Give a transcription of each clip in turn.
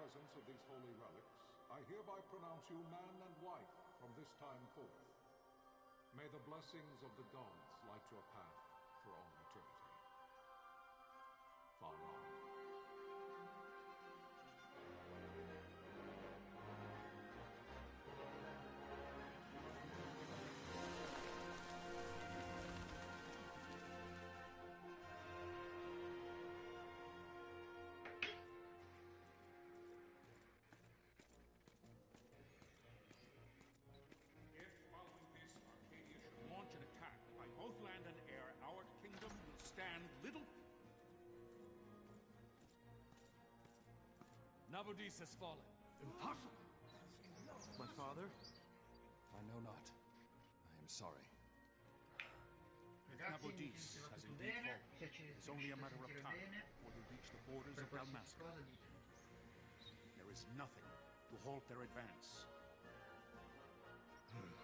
presence of these holy relics, I hereby pronounce you man and wife from this time forth. May the blessings of the gods light your path for all eternity. Far on. An attack by both land and air, our kingdom will stand little... Nabudis has fallen. Impossible! My father? I know not. I am sorry. If Nabudis has indeed fallen, it is only a matter of time before they reach the borders of Dalmasca. There is nothing to halt their advance.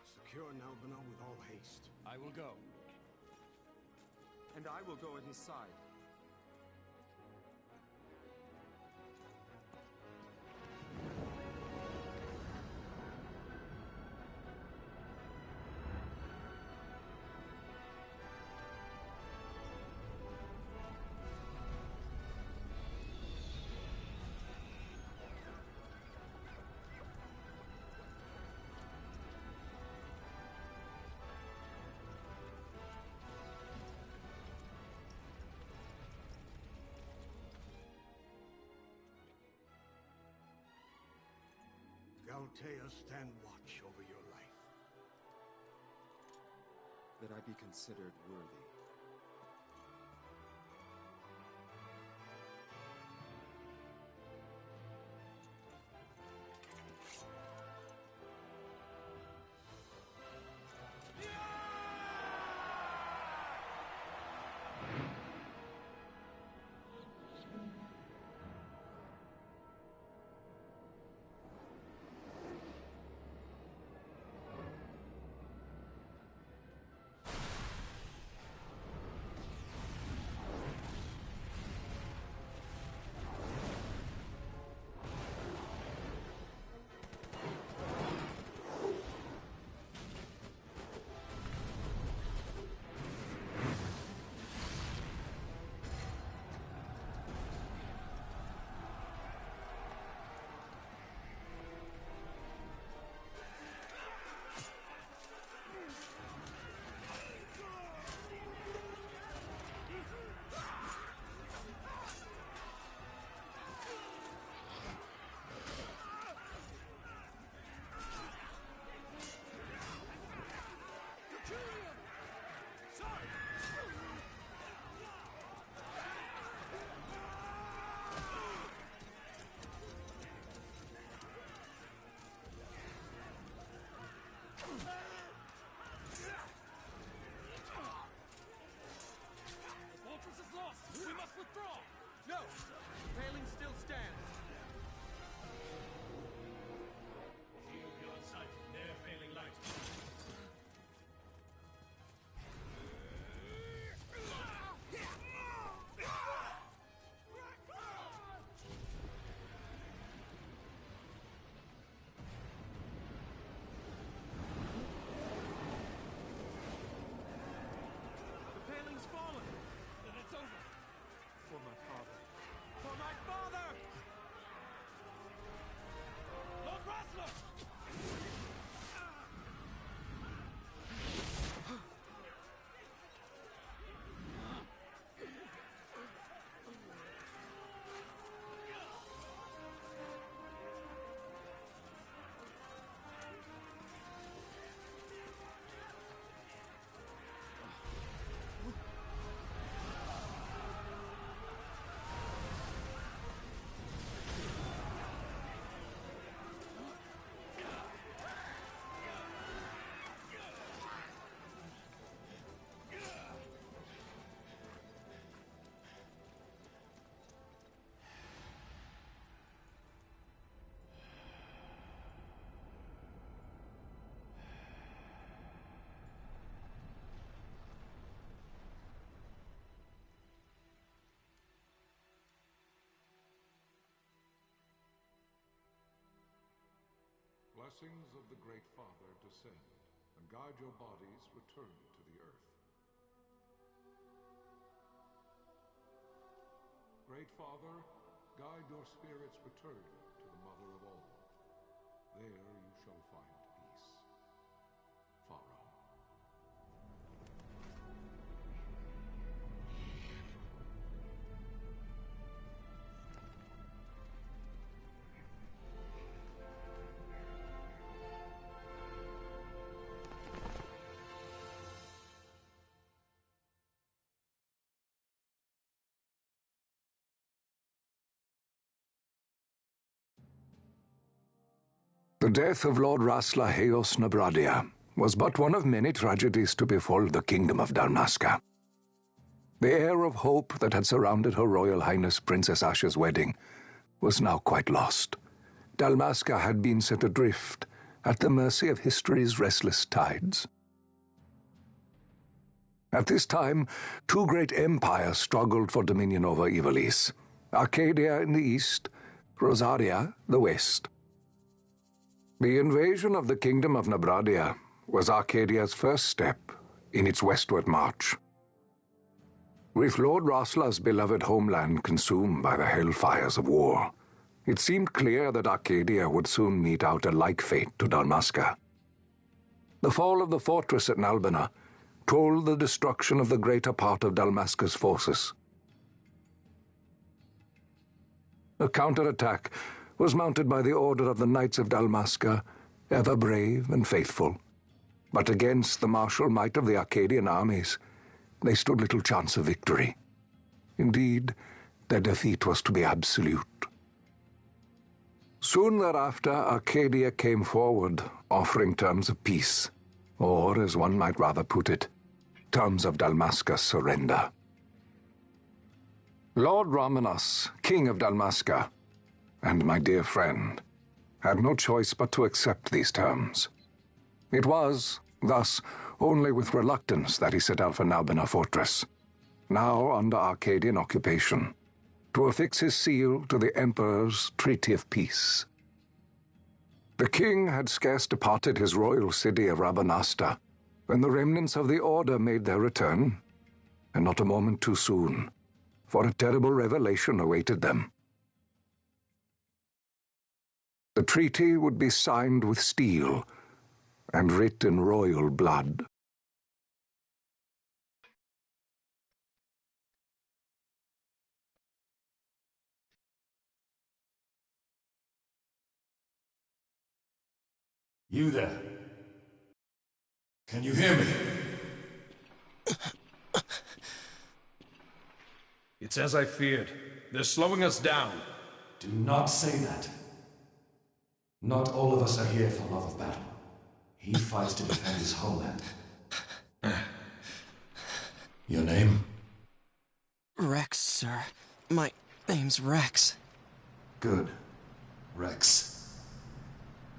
Secure Nalbina with all haste. I will go. And I will go at his side. Galtea, stand watch over your life. That I be considered worthy. We must withdraw! No! Paling still stands! Shield beyond sight, ne'er failing light. The paling's fallen! Then it's over! For my father. For my father! blessings of the Great Father descend, and guide your bodies return to the earth. Great Father, guide your spirits return to the Mother of all. There you shall find peace. Pharaoh. The death of Lord Rasla Heos Nabradia was but one of many tragedies to befall the kingdom of Dalmasca. The air of hope that had surrounded Her Royal Highness Princess Asha's wedding was now quite lost. Dalmasca had been set adrift at the mercy of history's restless tides. At this time, two great empires struggled for dominion over Ivalice: Arcadia in the east, Rosaria the west. The invasion of the Kingdom of Nabradia was Arcadia's first step in its westward march. With Lord Rasla's beloved homeland consumed by the hellfires of war, it seemed clear that Arcadia would soon mete out a like fate to Dalmasca. The fall of the fortress at Nalbina told the destruction of the greater part of Dalmasca's forces. A counterattack was mounted by the order of the Knights of Dalmasca, ever brave and faithful. But against the martial might of the Arcadian armies, they stood little chance of victory. Indeed, their defeat was to be absolute. Soon thereafter, Arcadia came forward, offering terms of peace, or, as one might rather put it, terms of Dalmasca's surrender. Lord Ramenas, King of Dalmasca, and my dear friend, had no choice but to accept these terms. It was, thus, only with reluctance that he set out for Nalbina Fortress, now under Arcadian occupation, to affix his seal to the Emperor's Treaty of Peace. The king had scarce departed his royal city of Rabanasta when the remnants of the Order made their return, and not a moment too soon, for a terrible revelation awaited them. The treaty would be signed with steel and writ in royal blood. You there? Can you hear me? It's as I feared. They're slowing us down. Do not say that. Not all of us are here for love of battle. He fights to defend his homeland. Your name? Rex, sir. My name's Rex. Good. Rex.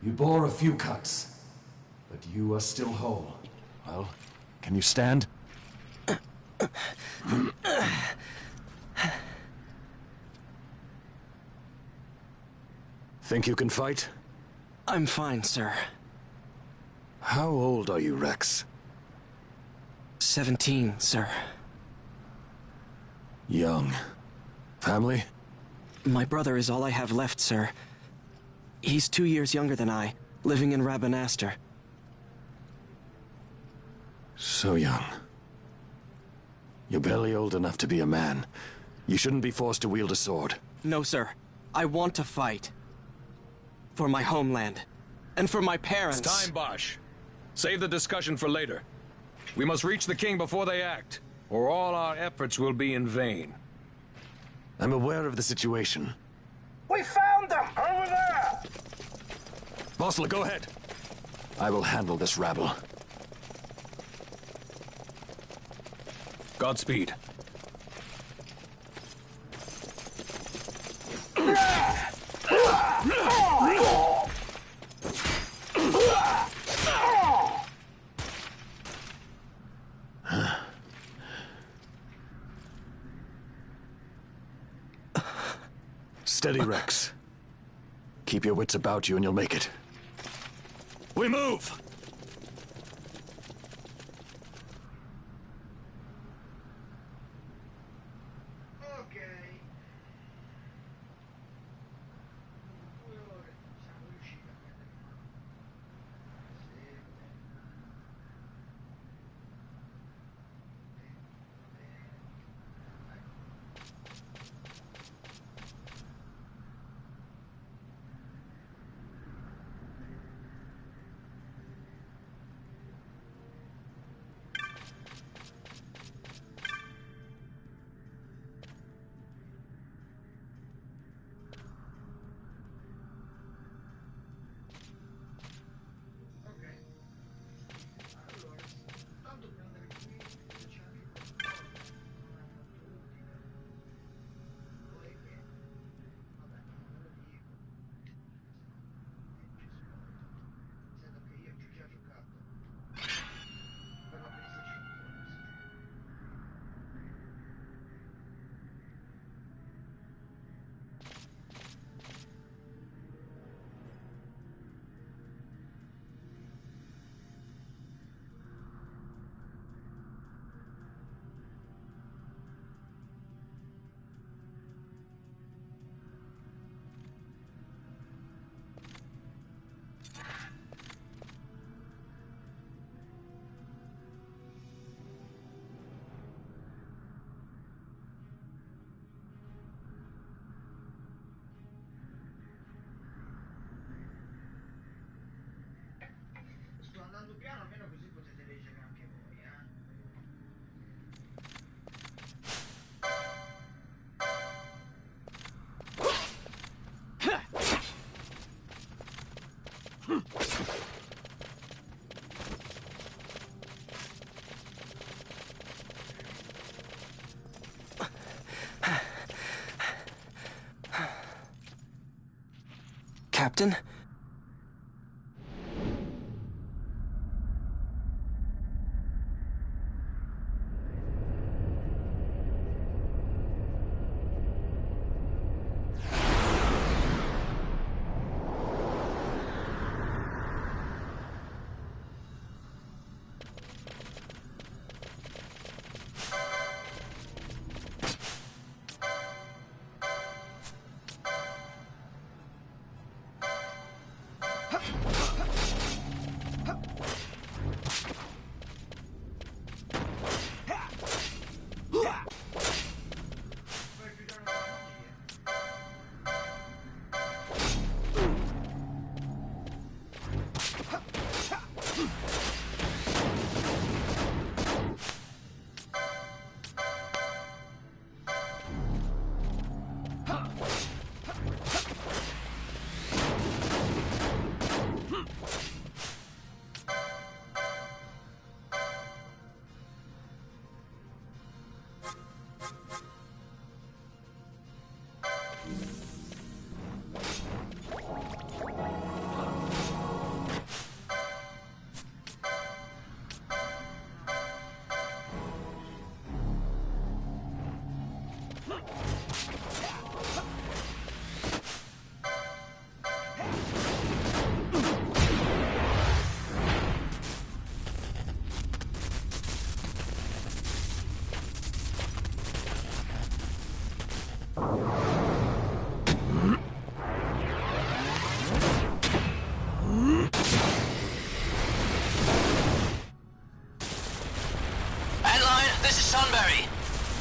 You bore a few cuts, but you are still whole. Well, can you stand? Think you can fight? I'm fine, sir. How old are you, Rex? 17, sir. Young. Family? My brother is all I have left, sir. He's 2 years younger than I, living in Rabanastre. So young. You're barely old enough to be a man. You shouldn't be forced to wield a sword. No, sir. I want to fight. For my homeland. And for my parents. It's time, Bosch. Save the discussion for later. We must reach the king before they act, or all our efforts will be in vain. I'm aware of the situation. We found them! Over there! Bossler, go ahead. I will handle this rabble. Godspeed. Steady, Rex. Keep your wits about you and you'll make it. We move! Ok. 2 ore siamo riusciti a prendere in mano. Sì. Sto andando piano, almeno così potete leggere anche voi, Captain?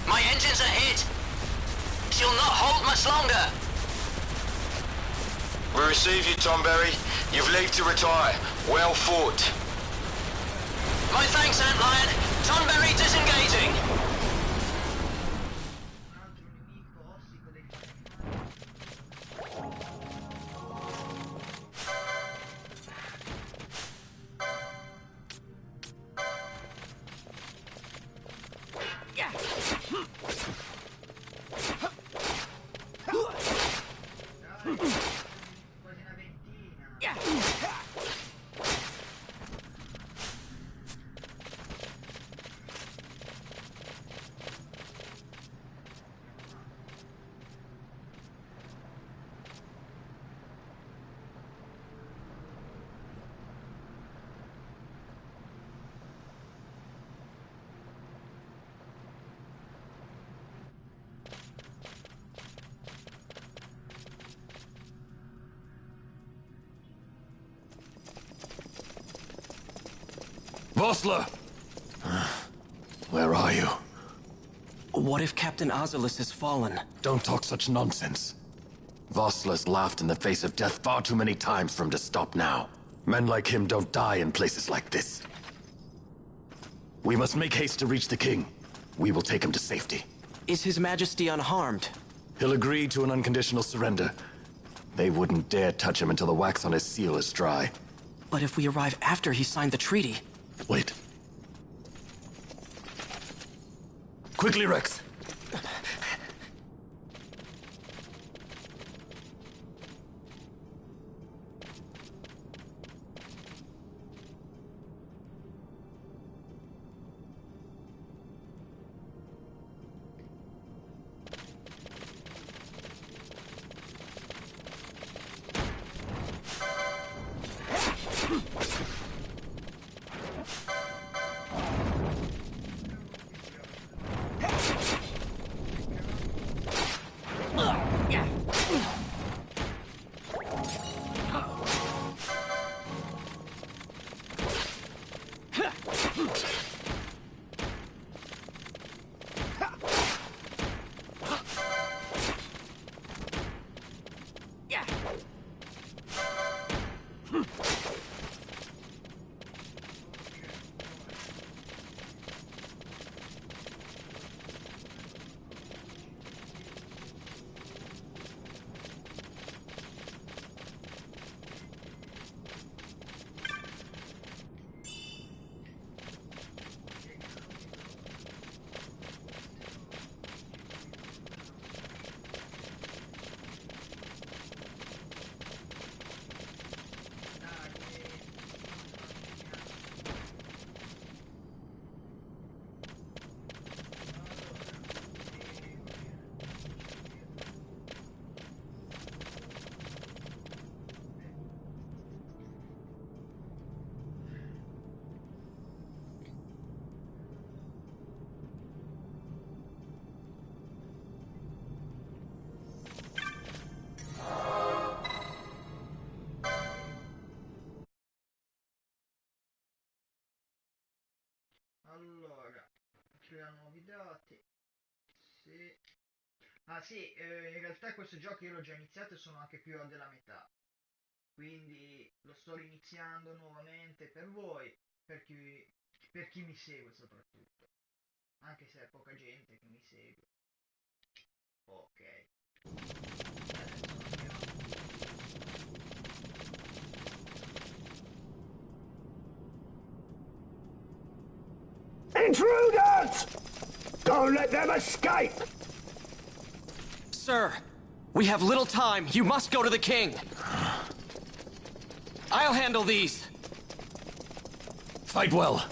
My engines are hit. She'll not hold much longer. We receive you, Tomberry. You've leave to retire. Well fought. My thanks, Antlion. Tonberry disengaging. Vossler! Where are you? What if Captain Oculus has fallen? Don't talk such nonsense. Vossler's laughed in the face of death far too many times for him to stop now. Men like him don't die in places like this. We must make haste to reach the king. We will take him to safety. Is His Majesty unharmed? He'll agree to an unconditional surrender. They wouldn't dare touch him until the wax on his seal is dry. But if we arrive after he signed the treaty... Wait. Quickly, Rex! Allora, scriviamo nuovi dati. Sì. Ah sì, in realtà questo gioco io l'ho già iniziato e sono anche più della metà. Quindi lo sto riniziando nuovamente per voi, per chi mi segue soprattutto. Anche se è poca gente che mi segue. Ok. Intruders! Don't let them escape! Sir, we have little time. You must go to the king. I'll handle these. Fight well.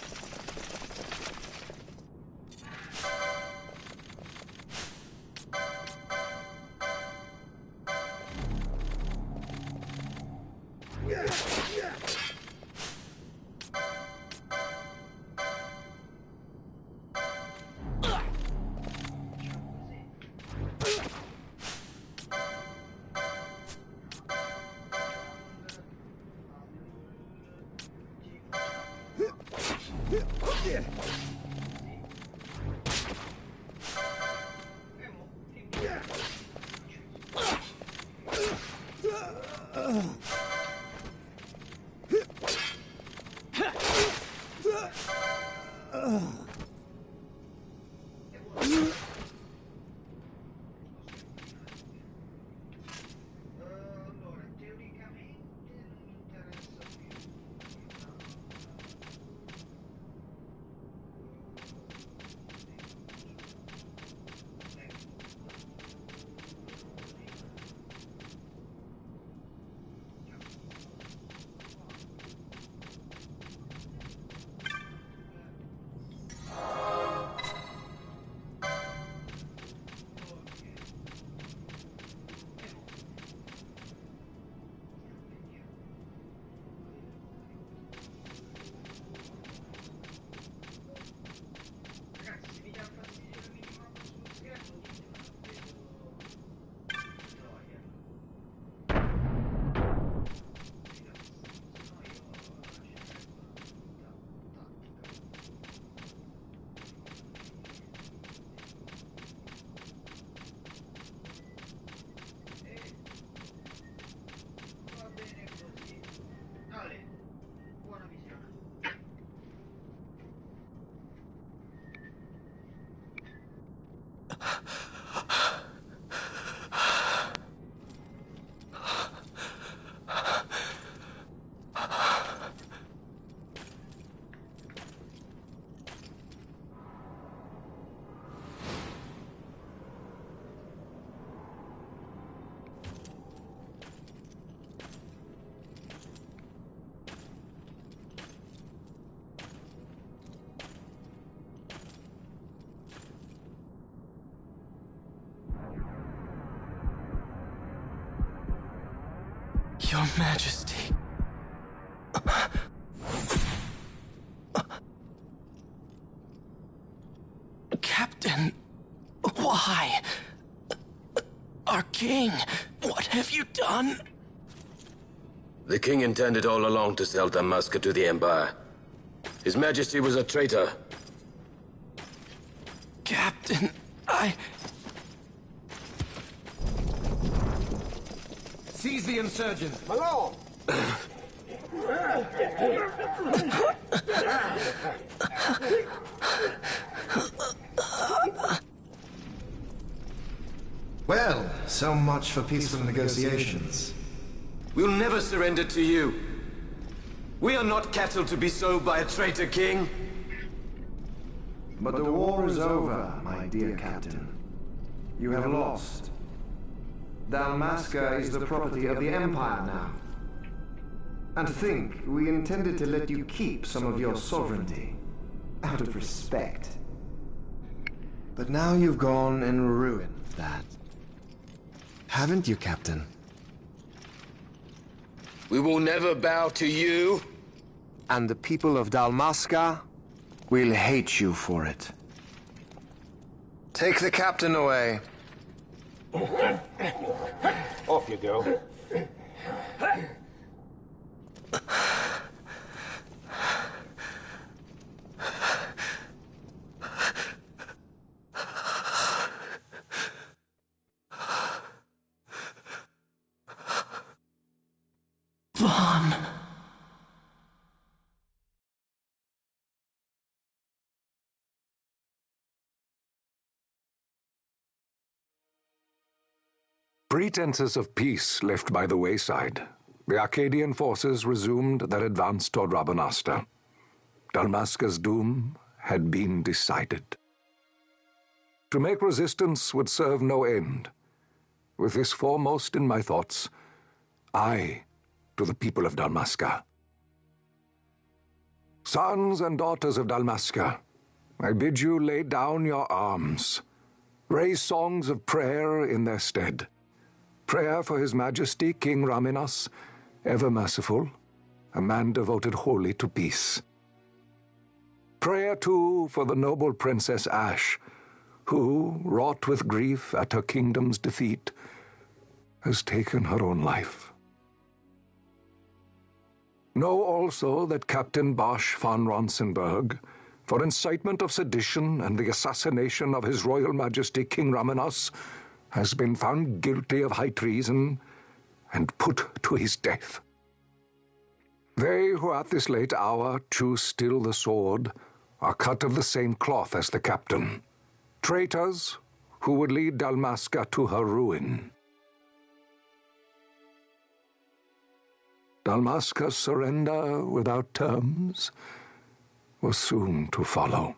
Your Majesty. Captain, why? Our king, what have you done? The king intended all along to sell Damascus to the Empire. His Majesty was a traitor. Captain, Seize the insurgents! Malone! Well, so much for peaceful negotiations. We'll never surrender to you. We are not cattle to be sold by a traitor king. But the war is over, my dear captain. You have lost. Dalmasca is the property of the Empire now. And think, we intended to let you keep some of your sovereignty, out of respect. But now you've gone and ruined that. Haven't you, Captain? We will never bow to you. And the people of Dalmasca will hate you for it. Take the captain away. Off you go. Vaughn. Pretenses of peace left by the wayside, the Arcadian forces resumed their advance toward Rabanasta. Dalmasca's doom had been decided. To make resistance would serve no end. With this foremost in my thoughts, I to the people of Dalmasca. Sons and daughters of Dalmasca, I bid you lay down your arms. Raise songs of prayer in their stead. Prayer for His Majesty King Raminas, ever merciful, a man devoted wholly to peace. Prayer, too, for the noble Princess Ash, who, wrought with grief at her kingdom's defeat, has taken her own life. Know also that Captain Bosch von Ronsenberg, for incitement of sedition and the assassination of His Royal Majesty King Raminas, has been found guilty of high treason and put to his death. They who at this late hour choose still the sword are cut of the same cloth as the captain, traitors who would lead Dalmasca to her ruin. Dalmasca's surrender without terms was soon to follow.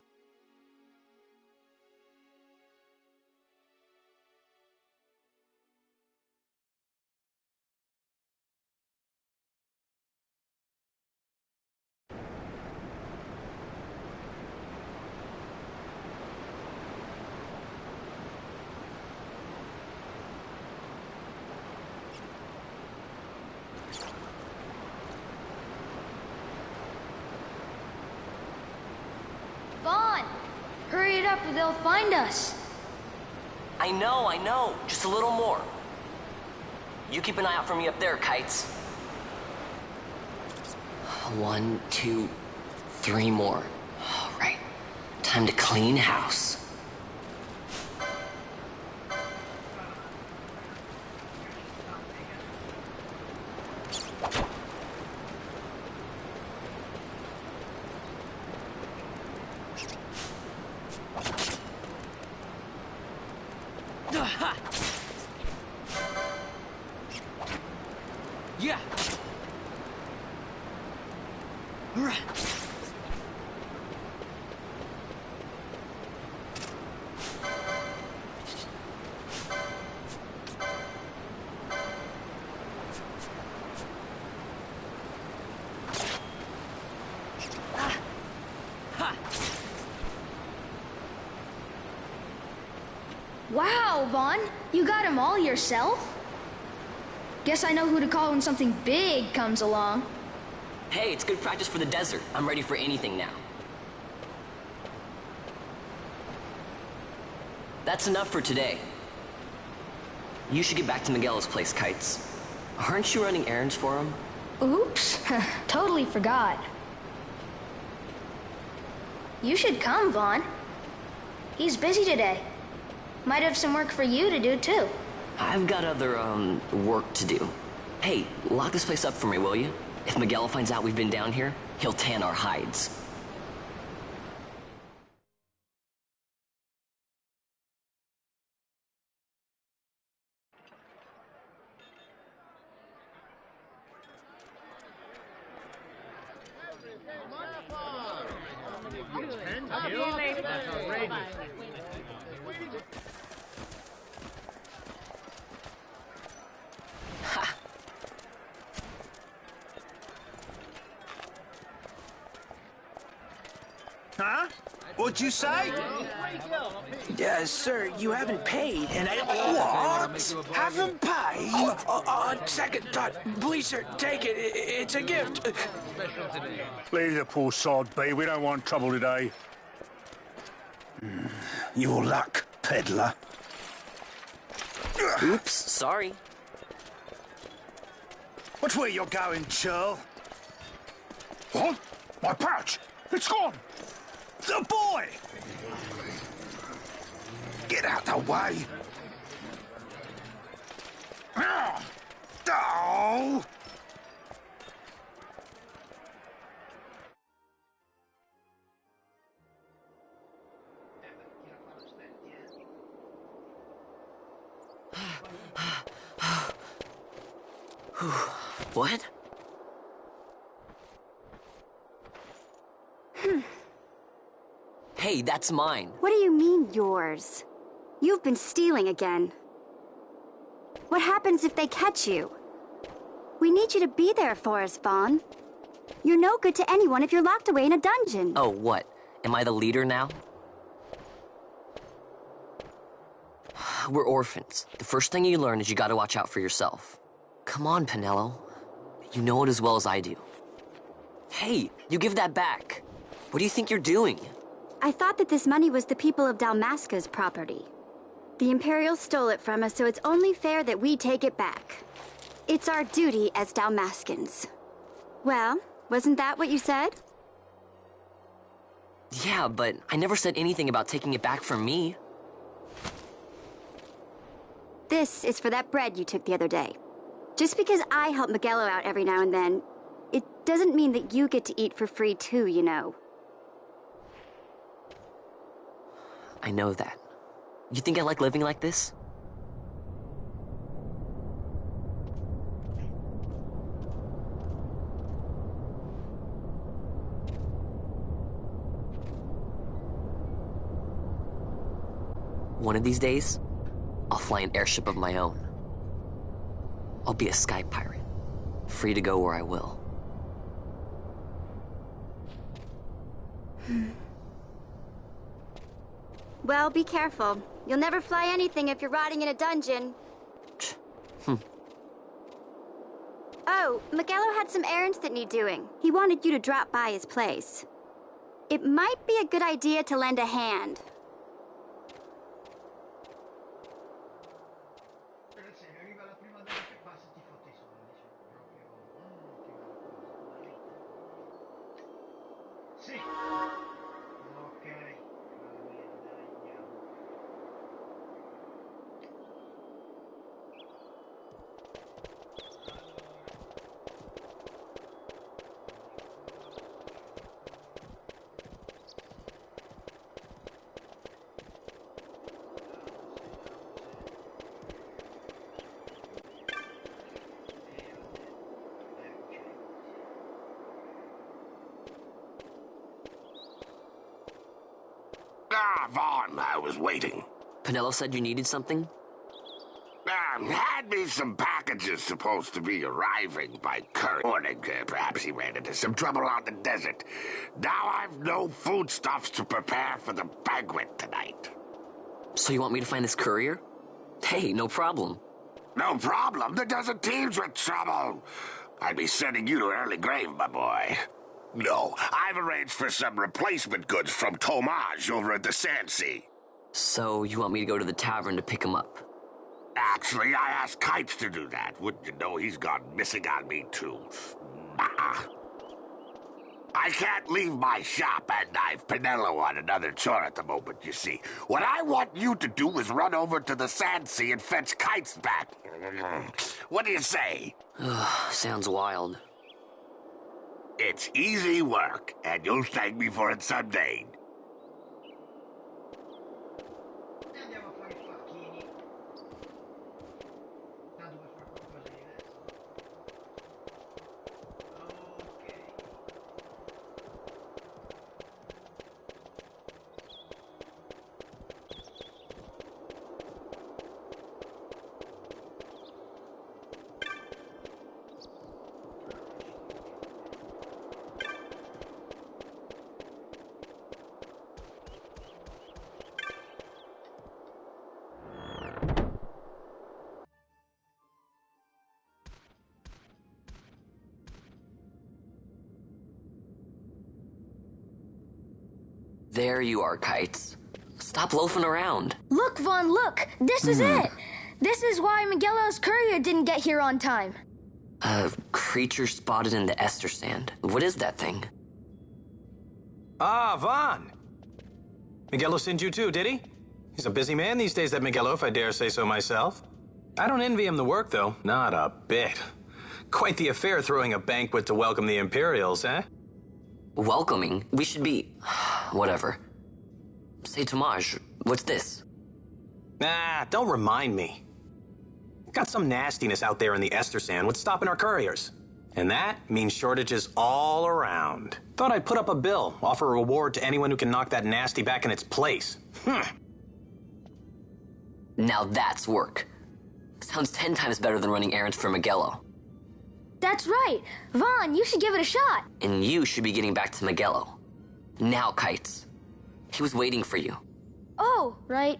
Vaughn! Hurry it up or they'll find us! I know. Just a little more. You keep an eye out for me up there, Kites. 1, 2, 3 more. All right. Time to clean house. Wow, Vaughn, you got him all yourself? Guess I know who to call when something big comes along. Hey, it's good practice for the desert. I'm ready for anything now. That's enough for today. You should get back to Miguel's place, Kites. Aren't you running errands for him? Oops, totally forgot. You should come, Vaughn. He's busy today. Might have some work for you to do, too. I've got other, work to do. Hey, lock this place up for me, will you? If Miguel finds out we've been down here, he'll tan our hides. Huh? What'd you say? Sir, you haven't paid, and I... What? Haven't paid? Second thought. Please, sir, take it. It's a gift. Leave the poor sod be. We don't want trouble today. Your luck, peddler. Oops, sorry. Watch where you're going, churl. What? My pouch! It's gone! The boy! Get out the way! Oh! What? Hey, that's mine. What do you mean, yours? You've been stealing again. What happens if they catch you? We need you to be there for us, Vaughn. You're no good to anyone if you're locked away in a dungeon. Oh, what? Am I the leader now? We're orphans. The first thing you learn is you gotta watch out for yourself. Come on, Pinello. You know it as well as I do. Hey, you give that back. What do you think you're doing? I thought that this money was the people of Dalmasca's property. The Imperials stole it from us, so it's only fair that we take it back. It's our duty as Dalmascans. Well, wasn't that what you said? Yeah, but I never said anything about taking it back from me. This is for that bread you took the other day. Just because I help Miguelo out every now and then, it doesn't mean that you get to eat for free too, you know. I know that. You think I like living like this? One of these days, I'll fly an airship of my own. I'll be a sky pirate, free to go where I will. Well, be careful. You'll never fly anything if you're rotting in a dungeon. Oh, Miguelo had some errands that need doing. He wanted you to drop by his place. It might be a good idea to lend a hand. Sì. Ok. Ah, Vaughn, I was waiting. Pinello said you needed something? Had me some packages supposed to be arriving by current morning. Perhaps he ran into some trouble out in the desert. Now I've no foodstuffs to prepare for the banquet tonight. So you want me to find this courier? Hey, no problem. No problem. The desert teems with trouble. I'd be sending you to an early grave, my boy. No, I've arranged for some replacement goods from Tomage over at the Sandsea. So you want me to go to the tavern to pick him up? Actually, I asked Kites to do that. Wouldn't you know he's gone missing on me, too. I can't leave my shop, and I've Pinello on another chore at the moment, you see. What I want you to do is run over to the Sandsea and fetch Kites back. What do you say? Sounds wild. It's easy work, and you'll thank me for it someday. Andiamo a fare i facchini. Tanto per fare qualcosa di diverso. Ok. There you are, Kites. Stop loafing around. Look, Vaughn, look! This is it! This is why Miguelo's courier didn't get here on time. A creature spotted in the Ester sand. What is that thing? Ah, Vaughn. Miguelo sent you too, did he? He's a busy man these days, that Miguelo, if I dare say so myself. I don't envy him the work, though. Not a bit. Quite the affair throwing a banquet to welcome the Imperials, eh? Welcoming? We should be... whatever. Say, Tomage, what's this? Nah, don't remind me. Got some nastiness out there in the Ester sand. What's stopping our couriers? And that means shortages all around. Thought I'd put up a bill, offer a reward to anyone who can knock that nasty back in its place. Now that's work. Sounds 10 times better than running errands for Miguelo. That's right. Vaughn, you should give it a shot. And you should be getting back to Miguelo. Now, Kites. He was waiting for you. Oh, right.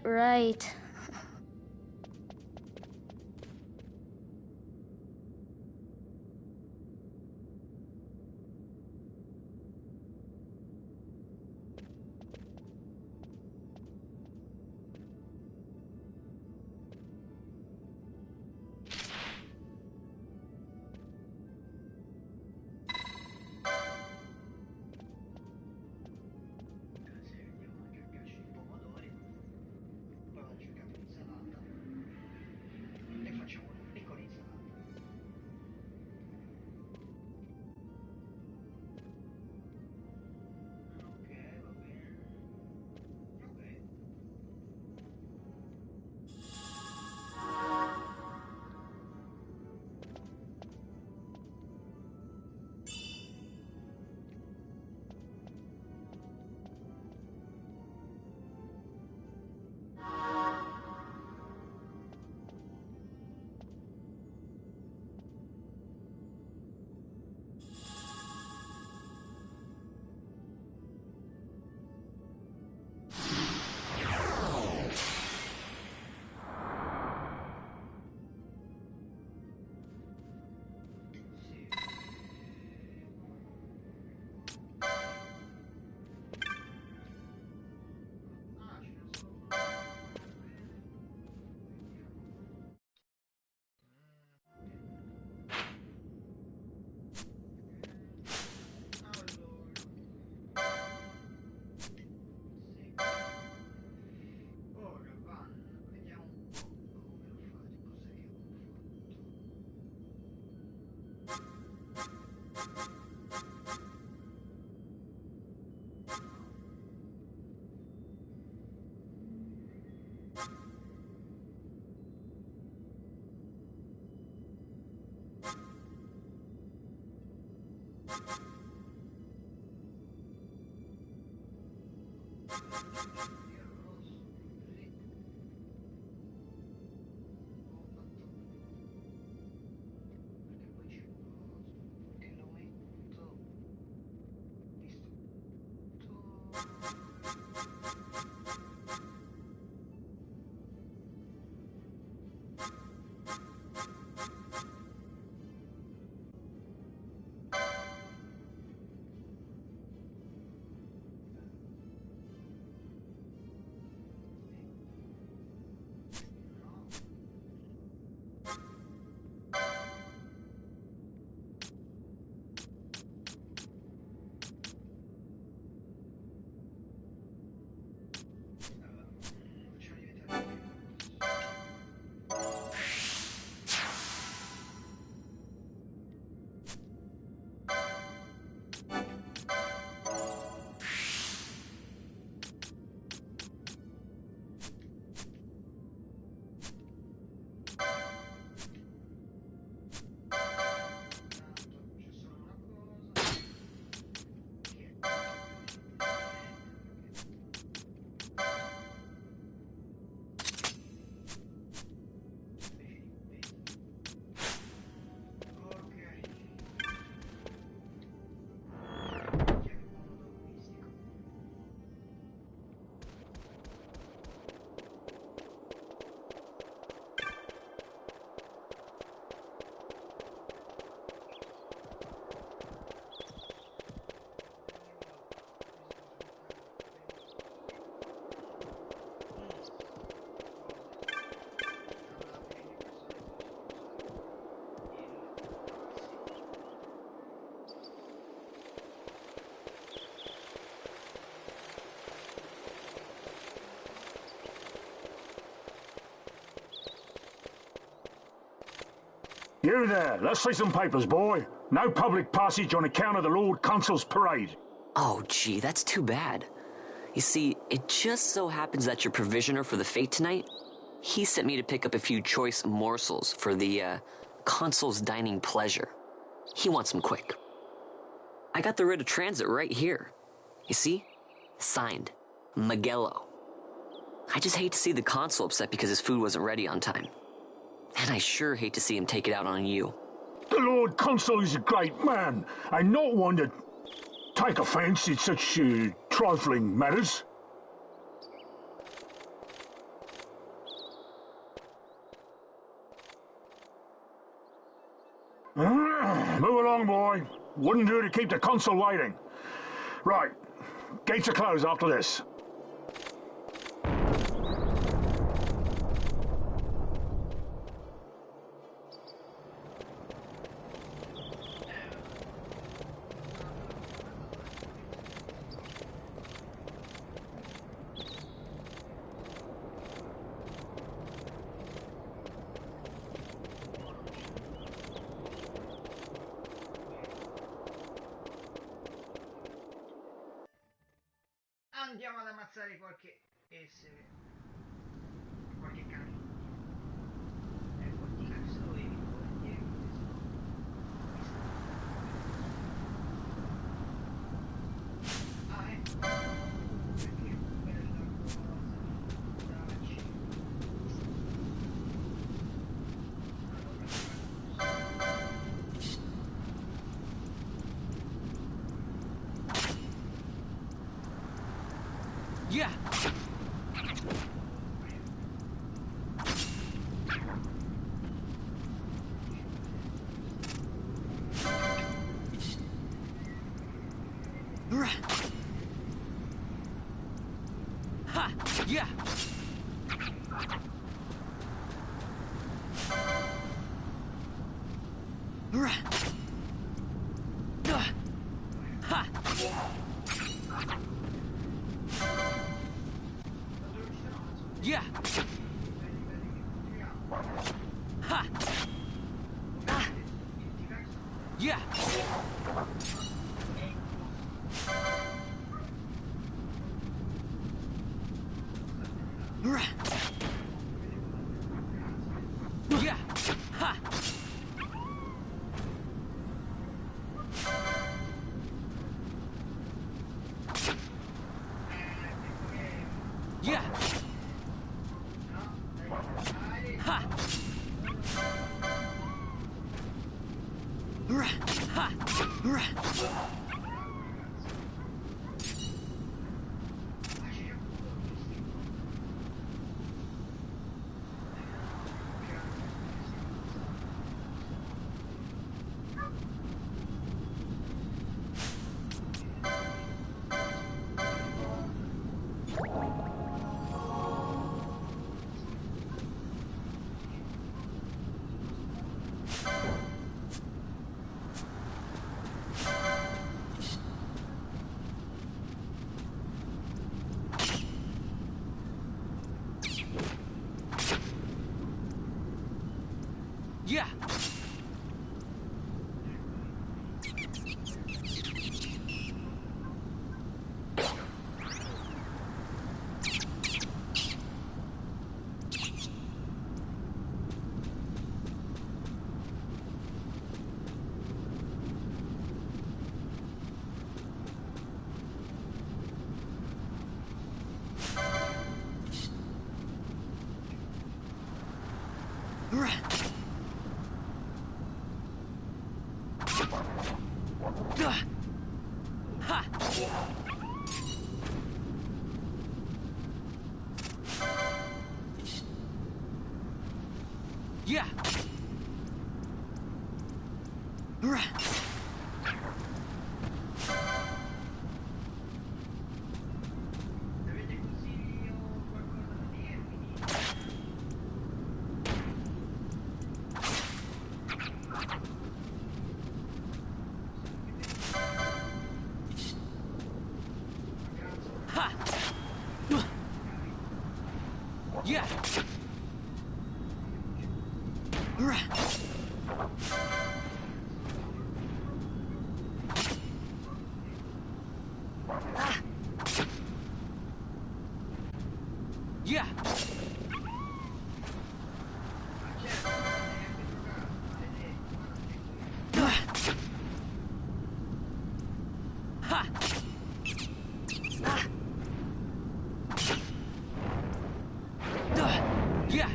You there, let's see some papers, boy. No public passage on account of the Lord Consul's parade. Oh, gee, that's too bad. You see, it just so happens that your provisioner for the fete tonight, he sent me to pick up a few choice morsels for the, Consul's dining pleasure. He wants them quick. I got the writ of transit right here. You see? Signed, Magello. I just hate to see the Consul upset because his food wasn't ready on time. And I sure hate to see him take it out on you. The Lord Consul is a great man, and not one to take offence in such trifling matters. Move along, boy. Wouldn't do to keep the Consul waiting. Right, gates are closed after this. Andiamo ad ammazzare qualche essere, qualche cane. Quanti cani sono io? Perché bella cosa, dacci. Yeah. Ha. Yeah. Ha. Yeah. Ha. Yeah. Yeah. Ha. Yeah. Ha. Ha. Yeah. Yeah. Yeah. Yeah. Yeah.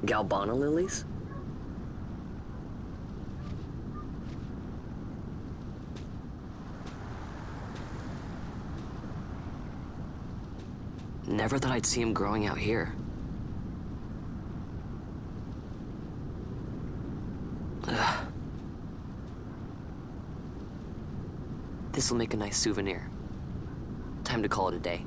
Galbana lilies? Never thought I'd see him growing out here. Ugh. This'll make a nice souvenir. Time to call it a day.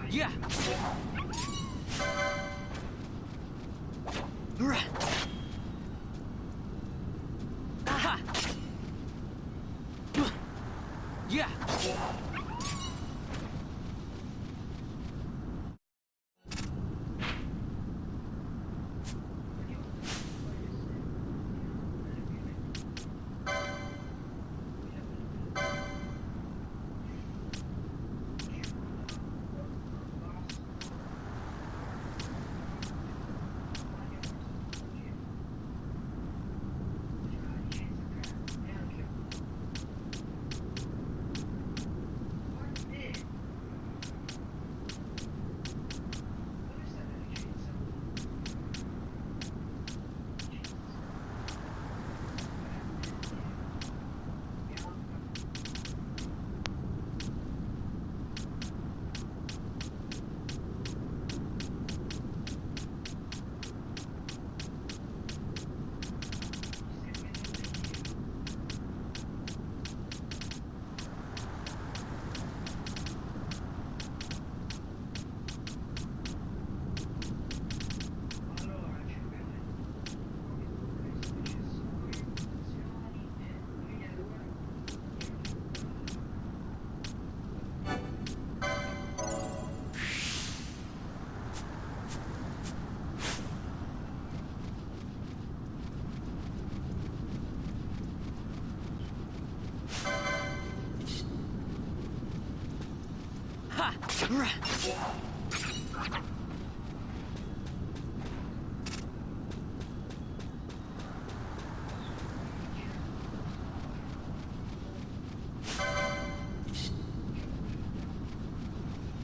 Yeah. Aha. Yeah.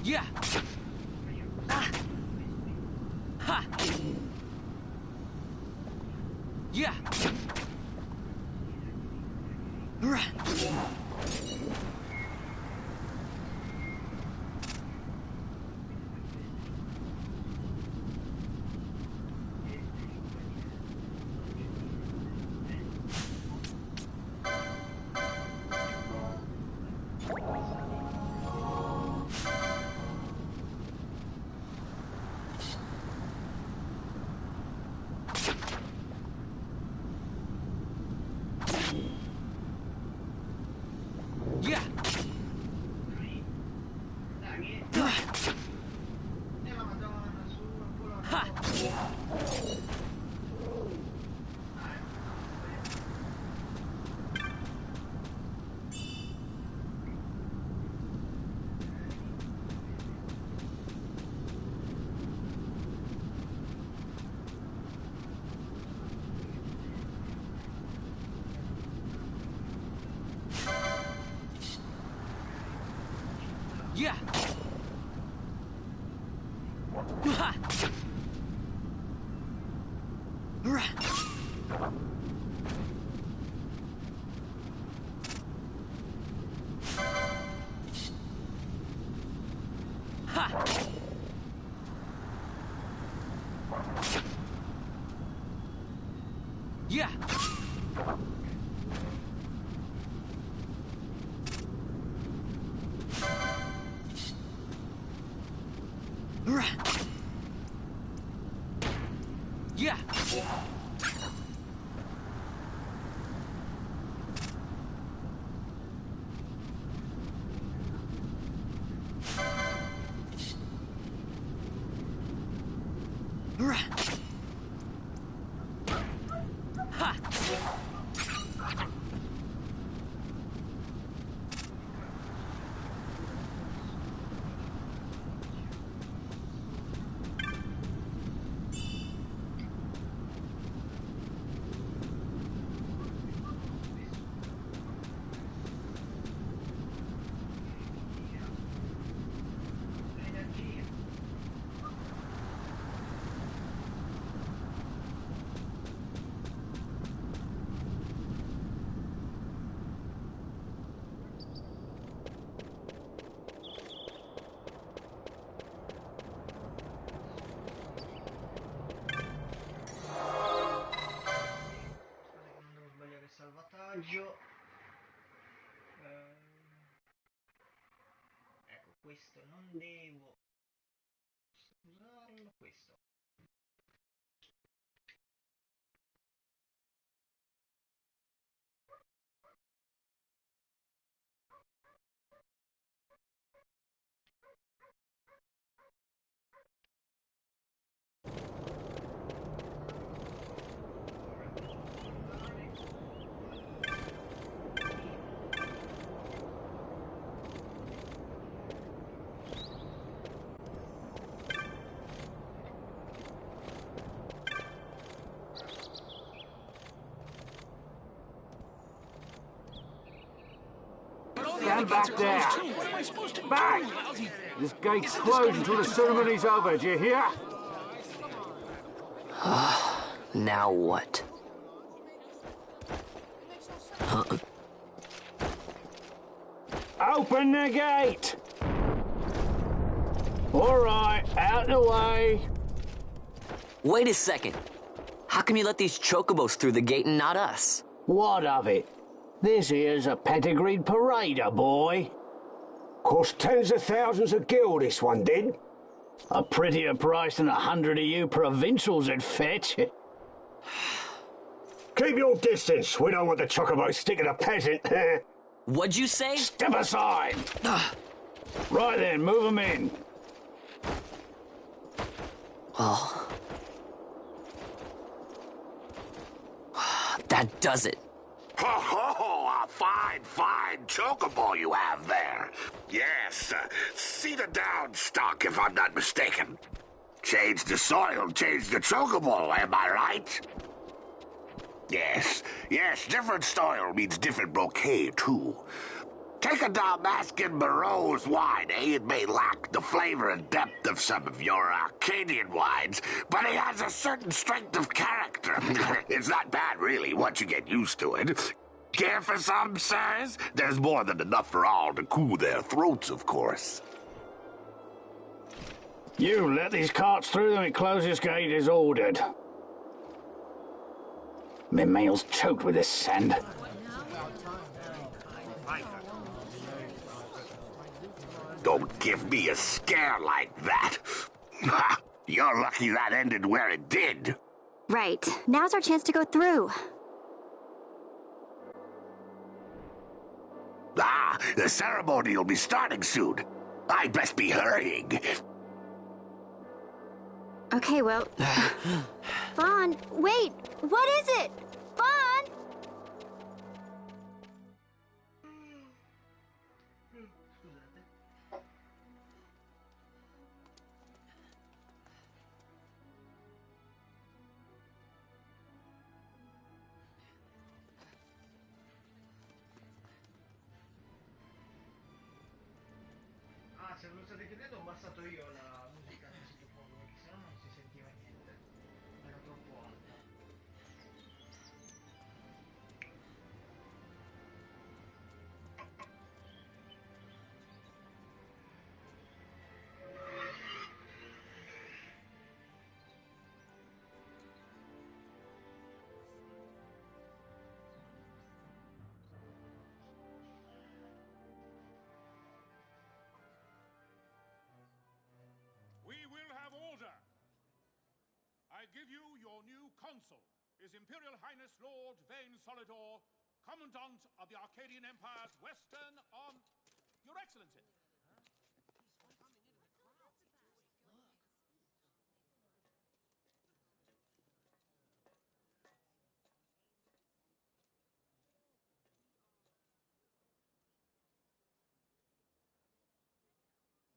Yeah. Ha! Yeah! Yeah! Ha! Yeah! Ha! Ha! Yeah! Yeah! Ha! Salvataggio. Ecco, questo non devo usarlo, questo. Stand back there. Back! This gate's closed until the ceremony's over, do you hear? Now what? Open the gate! All right, out the way. Wait a second. How come you let these chocobos through the gate and not us? What of it? This here's a pedigreed parader, boy. Cost tens of thousands of gil, this one did. A prettier price than 100 of you provincials would fetch. Keep your distance. We don't want the chocobo sticking a peasant. What'd you say? Step aside. Right then, move them in. Well... that does it. Ho, ho, ho, a fine, fine chocobo you have there. Yes, cedar down stock, if I'm not mistaken. Change the soil, change the chocobo, am I right? Yes, yes, different soil means different bouquet, too. Take a Dalmascan Barrow's wine, eh? It may lack the flavor and depth of some of your Arcadian wines, but it has a certain strength of character. It's not bad, really, once you get used to it. Care for some, sirs? There's more than enough for all to cool their throats, of course. You let these carts through and the closest gate is ordered. My mail's choked with this sand. Don't give me a scare like that. You're lucky that ended where it did. Right. Now's our chance to go through. Ah, the ceremony will be starting soon. I'd best be hurrying. Okay, well... Vaughn, wait! What is it? Vaughn! Ah, se ve lo state chiedendo ho abbassato io la musica nel sottofondo perché sennò non si sentiva niente. Era troppo alta. We will have order. I give you your new consul, His Imperial Highness Lord Vane Solidor, Commandant of the Arcadian Empire's Western Arm... Your Excellency.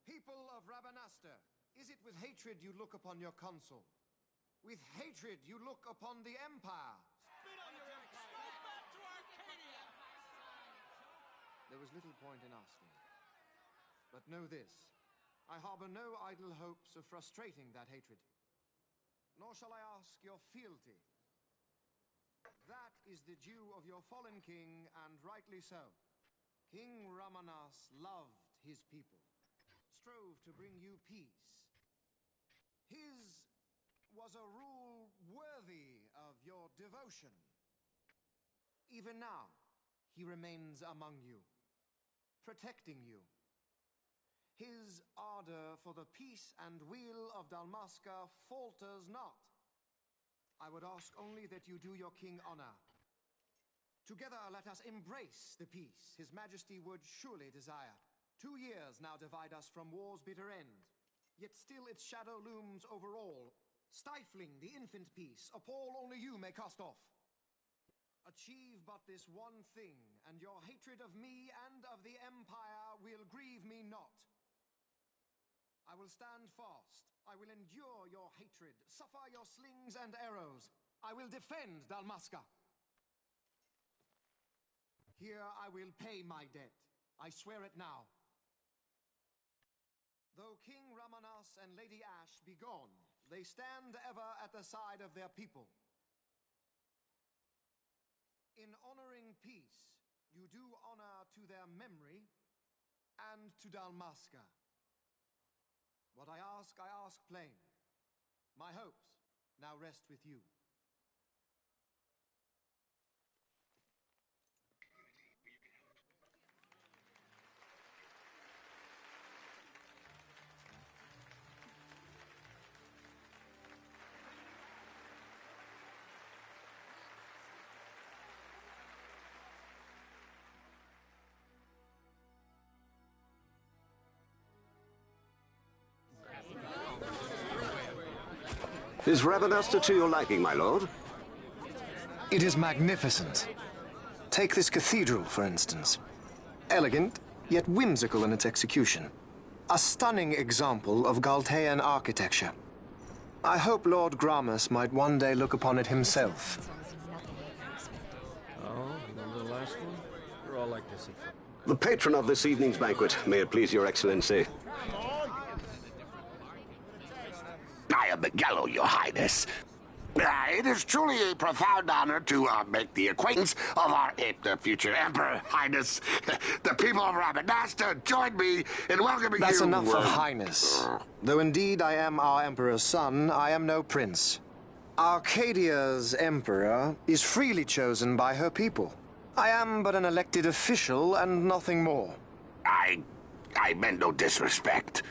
People of Rabanastre, is it with hatred you look upon your consul? With hatred you look upon the Empire? Spit on your empire! Go back to Arcadia! There was little point in asking. But know this, I harbor no idle hopes of frustrating that hatred. Nor shall I ask your fealty. That is the due of your fallen king, and rightly so. King Ramanas loved his people, strove to bring you peace. His was a rule worthy of your devotion. Even now, he remains among you, protecting you. His ardor for the peace and weal of Dalmasca falters not. I would ask only that you do your king honor. Together let us embrace the peace His Majesty would surely desire. 2 years now divide us from war's bitter end, yet still its shadow looms over all, stifling the infant peace a pall only you may cast off. Achieve but this one thing, and your hatred of me and of the Empire will grieve me not. I will stand fast. I will endure your hatred, suffer your slings and arrows. I will defend Dalmasca. Here I will pay my debt. I swear it now. Though King Ramanas and Lady Ash be gone, they stand ever at the side of their people. In honoring peace, you do honor to their memory and to Dalmasca. What I ask plain. My hopes now rest with you. Is Rabanastre to your liking, my lord? It is magnificent. Take this cathedral, for instance. Elegant, yet whimsical in its execution. A stunning example of Galtean architecture. I hope Lord Gramus might one day look upon it himself. Oh, remember the last one? You're all like this at first. The patron of this evening's banquet, may it please your excellency. I am Miguelo, your highness. It is truly a profound honor to make the acquaintance of our future emperor, highness. The people of Rabanasta join me in welcoming you. That's enough of highness. Though indeed I am our emperor's son, I am no prince. Arcadia's emperor is freely chosen by her people. I am but an elected official and nothing more. I meant no disrespect.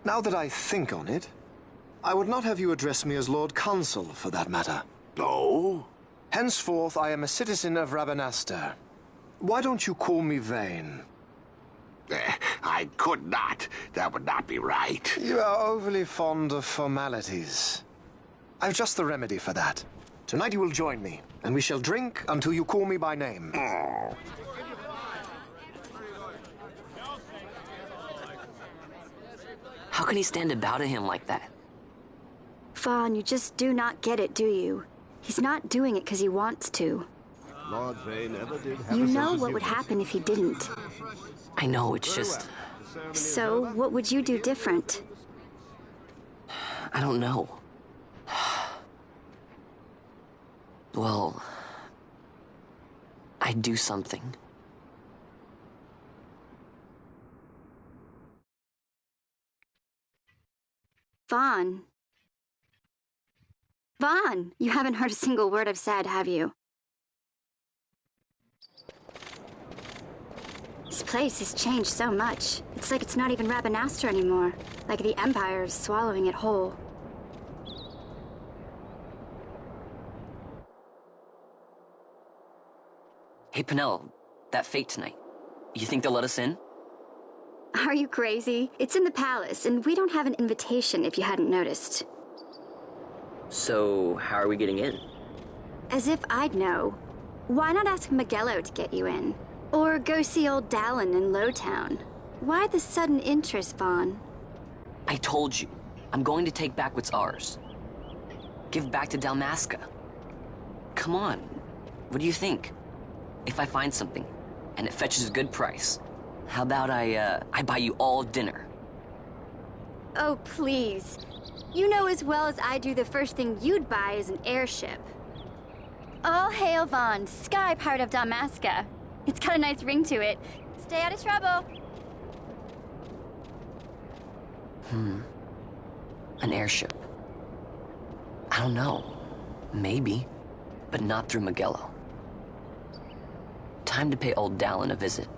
Now that I think on it, I would not have you address me as Lord Consul, for that matter. No? Henceforth, I am a citizen of Rabanasta. Why don't you call me Vane? I could not. That would not be right. You are overly fond of formalities. I've just the remedy for that. Tonight you will join me, and we shall drink until you call me by name. Oh. How can he stand about to him like that? Fawn, you just do not get it, do you? He's not doing it because he wants to. Lord Vane never did have You know what would happen if he didn't. I know, it's just... So, what would you do different? I don't know. Well... I'd do something. Vaughn. Vaughn, you haven't heard a single word I've said, have you? This place has changed so much. It's like it's not even Rabanasta anymore. Like the Empire is swallowing it whole. Hey, Penel, that fete tonight. You think they'll let us in? Are you crazy? It's in the palace, and we don't have an invitation if you hadn't noticed. So, how are we getting in? As if I'd know. Why not ask Miguelo to get you in? Or go see old Dallin in Lowtown? Why the sudden interest, Vaughn? I told you, I'm going to take back what's ours. Give back to Dalmasca. Come on, what do you think? If I find something, and it fetches a good price, how about I buy you all dinner? Oh, please. You know as well as I do the first thing you'd buy is an airship. All hail Vaughn, Sky Pirate of Dalmasca. It's got a nice ring to it. Stay out of trouble. An airship. I don't know. Maybe. But not through Miguelo. Time to pay old Dallin a visit.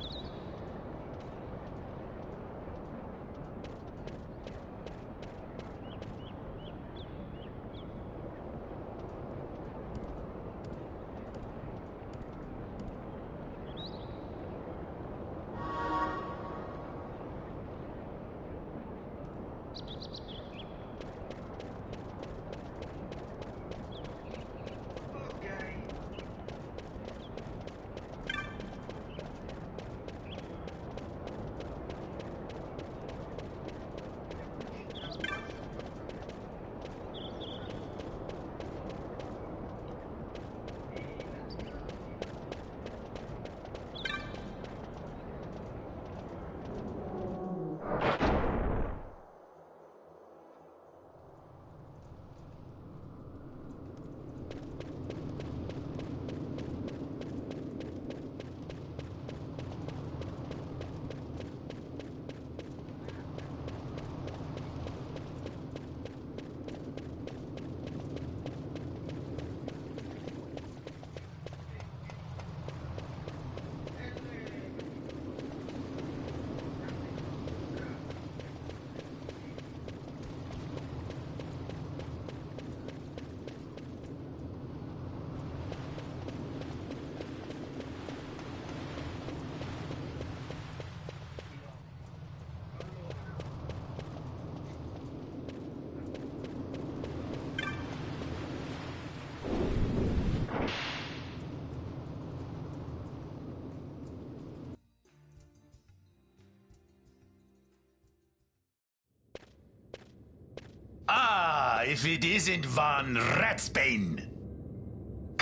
Ah, if it isn't Von Ratsbane.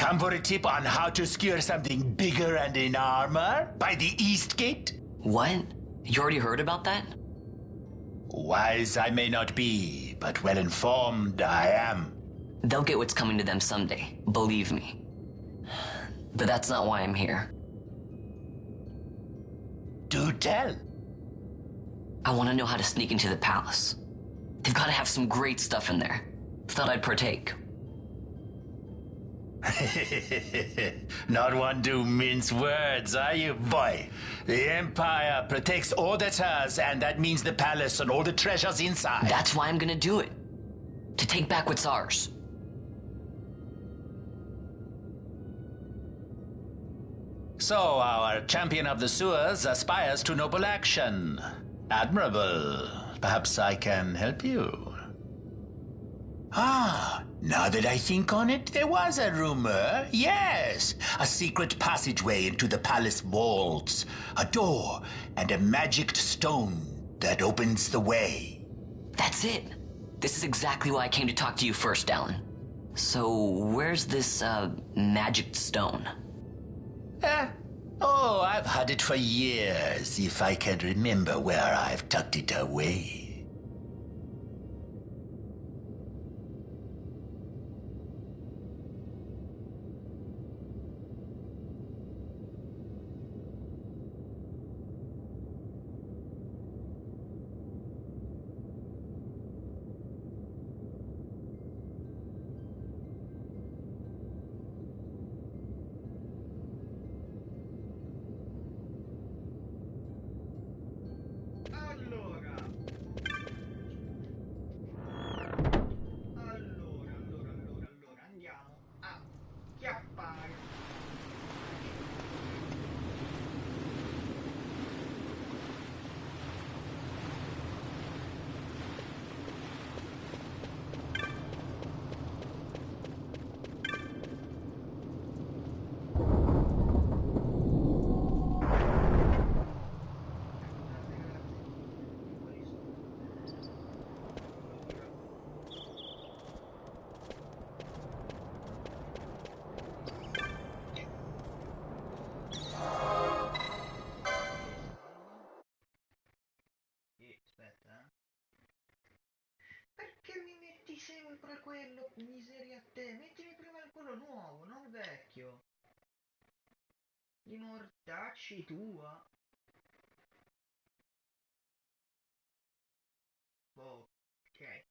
Come for a tip on how to secure something bigger and in armor? By the East Gate? What? You already heard about that? Wise I may not be, but well informed I am. They'll get what's coming to them someday, believe me. But that's not why I'm here. Do tell. I want to know how to sneak into the palace. They've got to have some great stuff in there. Thought I'd partake. Not one to mince words, are you, boy? The Empire protects all that's hers, and that means the palace and all the treasures inside. That's why I'm gonna do it. To take back what's ours. So, our champion of the sewers aspires to noble action. Admirable. Perhaps I can help you. Ah, now that I think on it, there was a rumor. Yes, a secret passageway into the palace vaults. A door and a magic stone that opens the way. That's it. This is exactly why I came to talk to you first, Alan. So, where's this, magic stone? Oh, I've had it for years, if I can remember where I've tucked it away. Perché mi metti sempre quello, miseria a te? Mettimi prima quello nuovo, non il vecchio. I mortacci tua. Ok.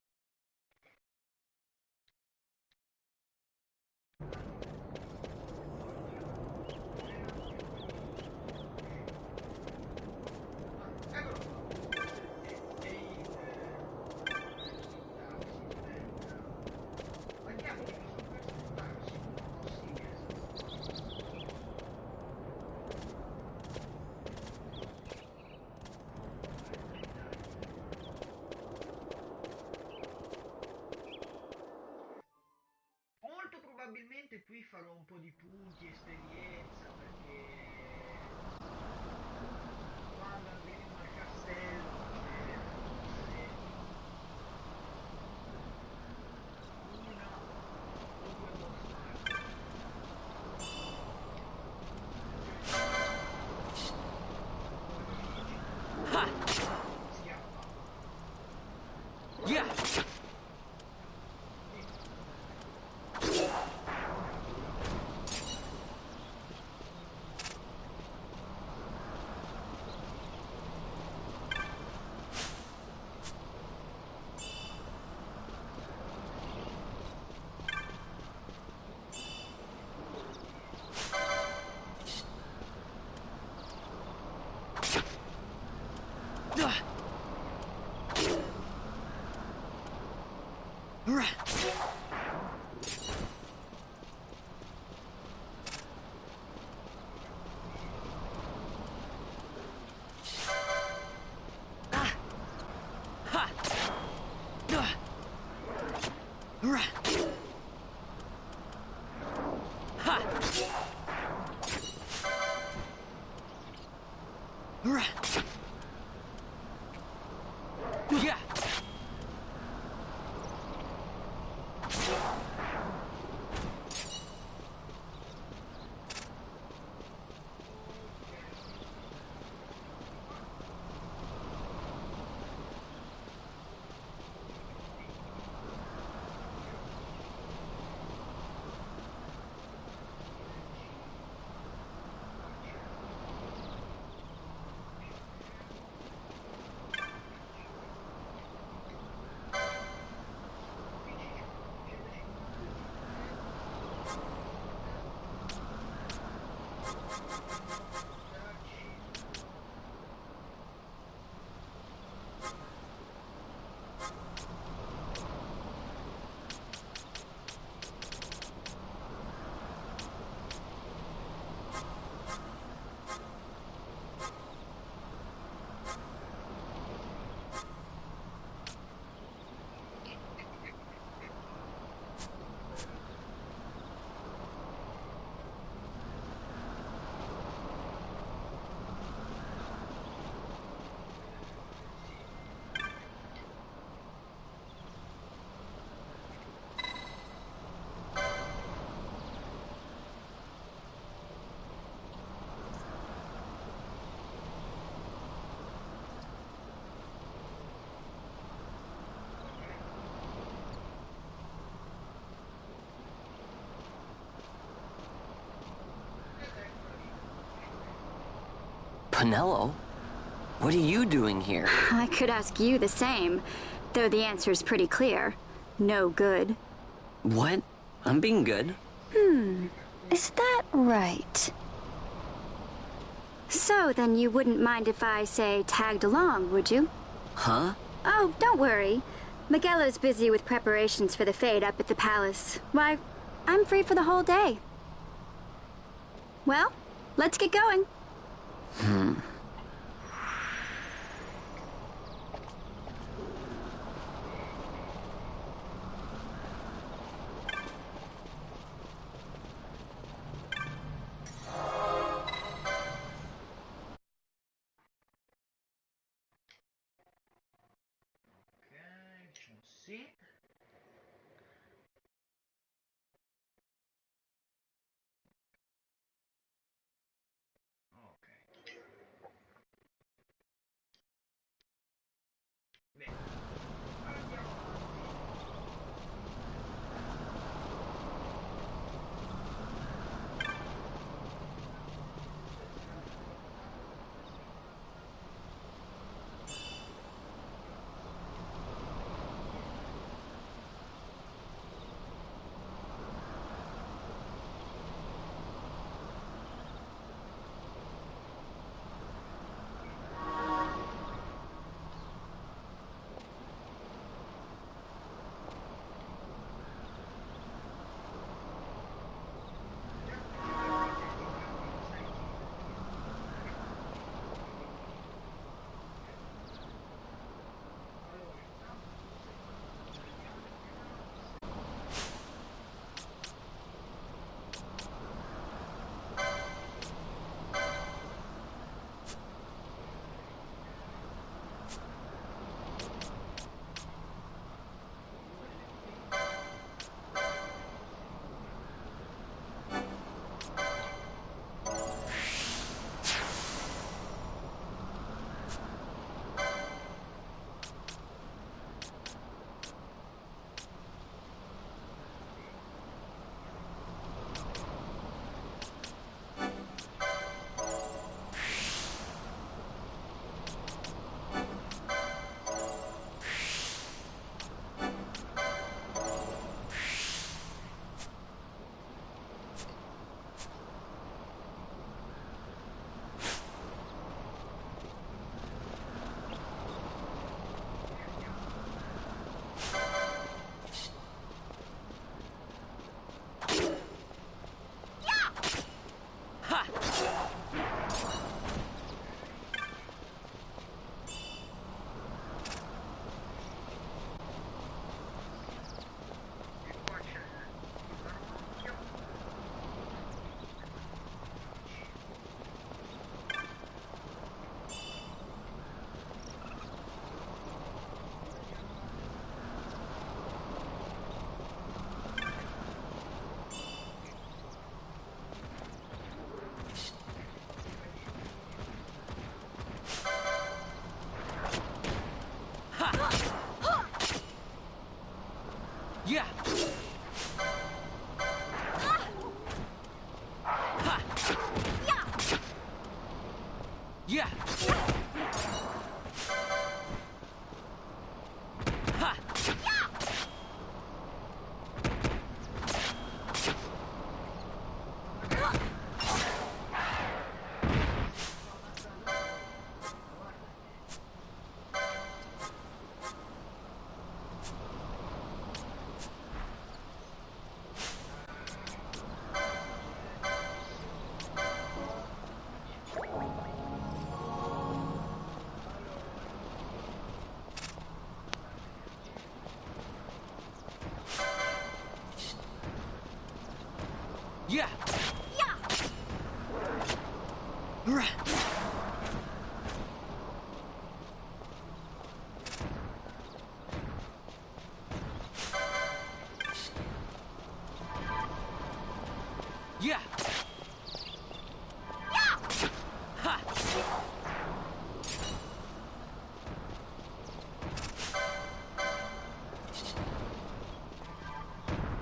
Probabilmente qui farò un po' di punti esperienza perché quando andremo al castello una o due boss. Yeah. Penelo? What are you doing here? I could ask you the same, though the answer's pretty clear. No good. What? I'm being good. Is that right? So then you wouldn't mind if I, say, tagged along, would you? Huh? Oh, don't worry. Miguelo's busy with preparations for the fete up at the palace. Why, I'm free for the whole day. Well, let's get going. Sì. Ok. Bene. Andiamo Yeah. Yeah. Ha. Yeah. Yeah. Ha.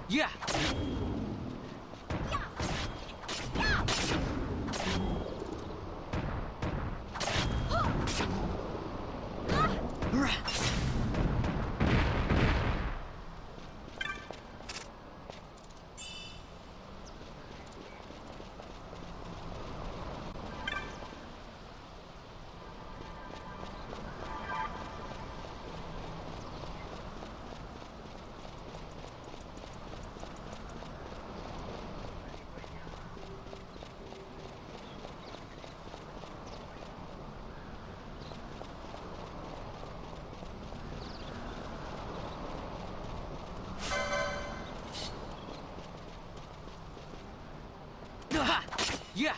Yeah. Yeah.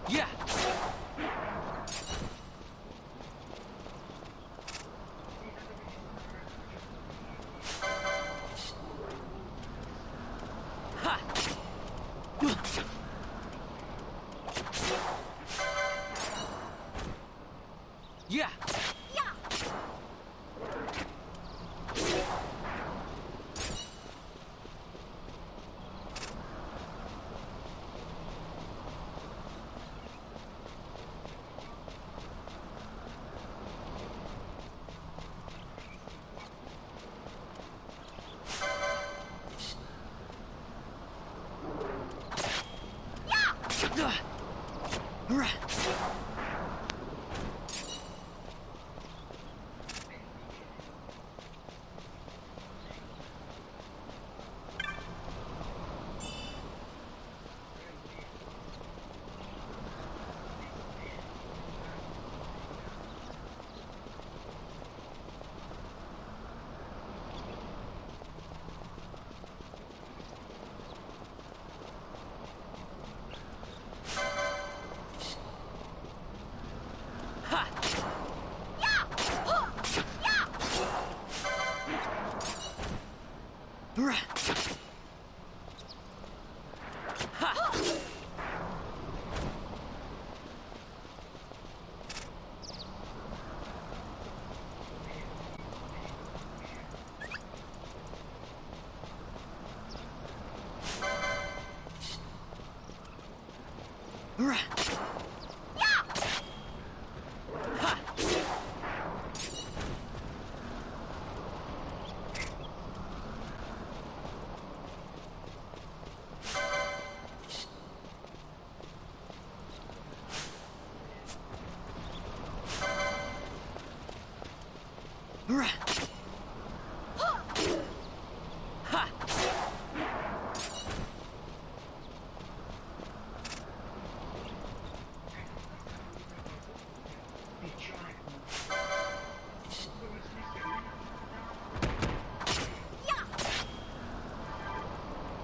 Yeah. Ha. Yeah.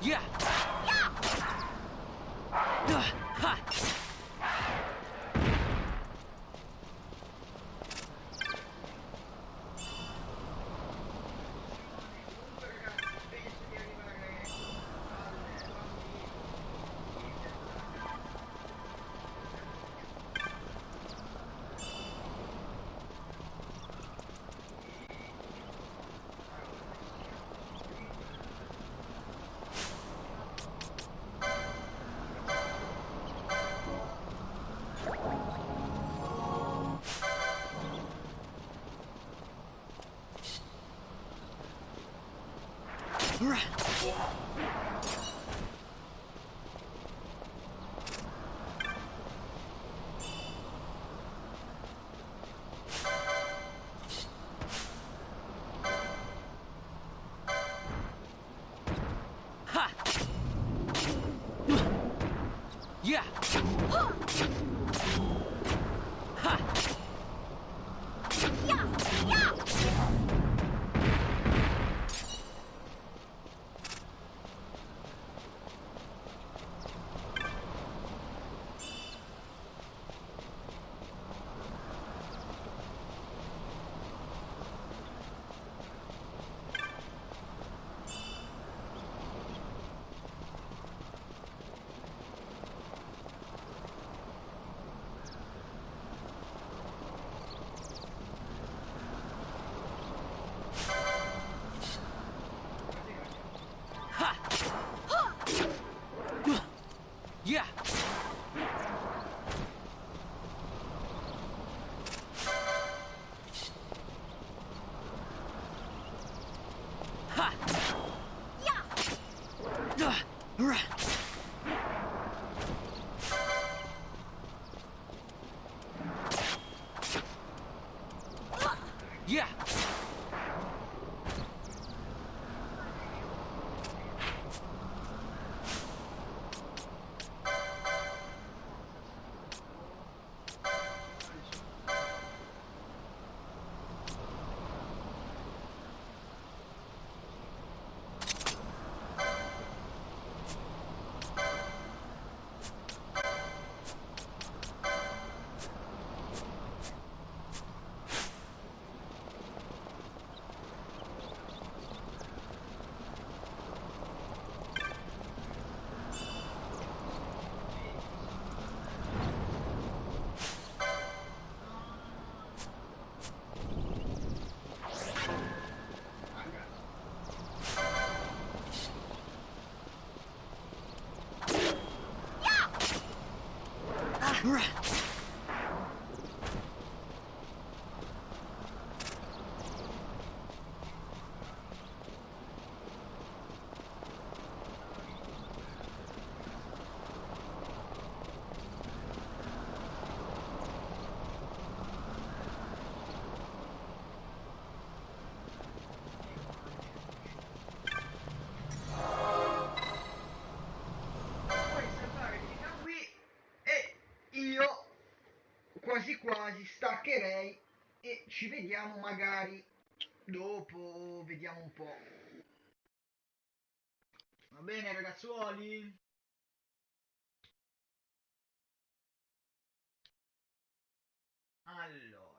Yeah. Ha. Yeah. Ha. Yeah. Yeah. Yeah. Ha. Yeah. Yeah. Quasi quasi staccherei e ci vediamo magari dopo, vediamo un po'. Va bene ragazzuoli? Allora.